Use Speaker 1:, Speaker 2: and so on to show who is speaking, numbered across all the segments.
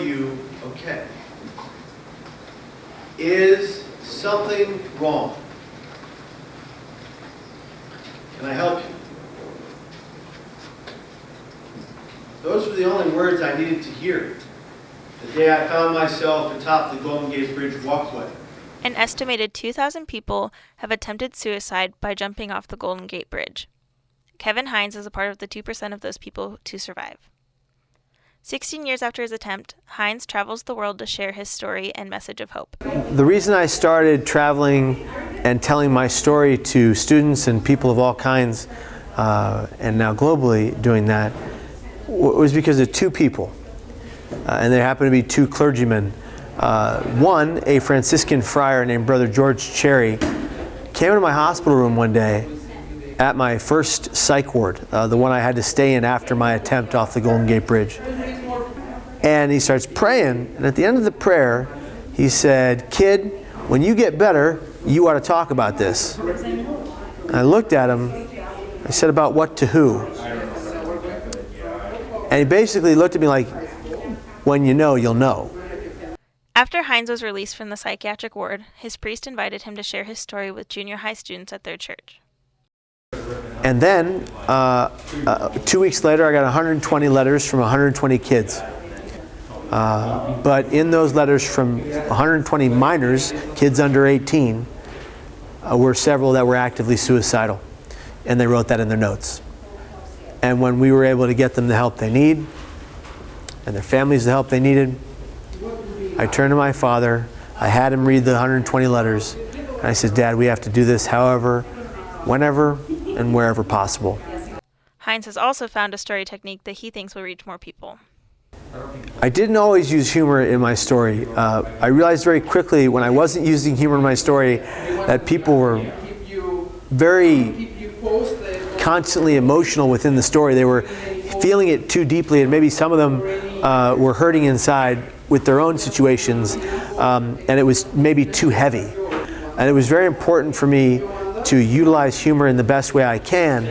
Speaker 1: you okay? Is something wrong? Can I help you? Those were the only words I needed to hear the day I found myself atop the Golden Gate Bridge walkway.
Speaker 2: An estimated 2,000 people have attempted suicide by jumping off the Golden Gate Bridge. Kevin Hines is a part of the 2% of those people to survive. 16 years after his attempt, Hines travels the world to share his story and message of hope.
Speaker 3: The reason I started traveling and telling my story to students and people of all kinds, and now globally doing that, was because of two people. And they happen to be two clergymen. One, a Franciscan friar named Brother George Cherry, came into my hospital room one day at my first psych ward, the one I had to stay in after my attempt off the Golden Gate Bridge. And he starts praying, and at the end of the prayer, he said, "Kid, when you get better, you ought to talk about this." And I looked at him, I said, "About what to who?" And he basically looked at me like, "When you know, you'll know."
Speaker 2: After Hines was released from the psychiatric ward, his priest invited him to share his story with junior high students at their church.
Speaker 3: And then, 2 weeks later, I got 120 letters from 120 kids. But in those letters from 120 minors, kids under 18, were several that were actively suicidal. And they wrote that in their notes. And when we were able to get them the help they need, and their families the help they needed, I turned to my father, I had him read the 120 letters, and I said, "Dad, we have to do this however, whenever, and wherever possible."
Speaker 2: Hines has also found a story technique that he thinks will reach more people.
Speaker 3: I didn't always use humor in my story. I realized very quickly when I wasn't using humor in my story that people were very constantly emotional within the story. They were feeling it too deeply, and maybe some of them were hurting inside with their own situations, and it was maybe too heavy. And it was very important for me to utilize humor in the best way I can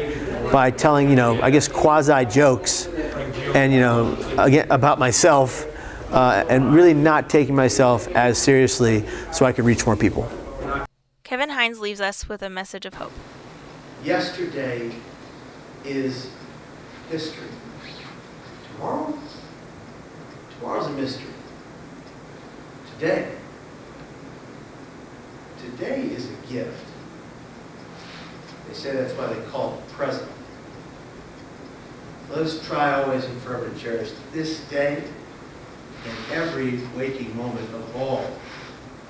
Speaker 3: by telling, I guess quasi jokes and, again, about myself, and really not taking myself as seriously so I could reach more people.
Speaker 2: Kevin Hines leaves us with a message of hope.
Speaker 1: Yesterday is history. Tomorrow's a mystery. Today is a gift. They say that's why they call it the present. Let us try always and forever to cherish this day and every waking moment of all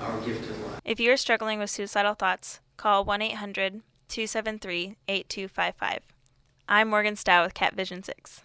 Speaker 1: our gifted life.
Speaker 2: If you are struggling with suicidal thoughts, call 1-800-273-8255. I'm Morgan Stow with Cat Vision 6.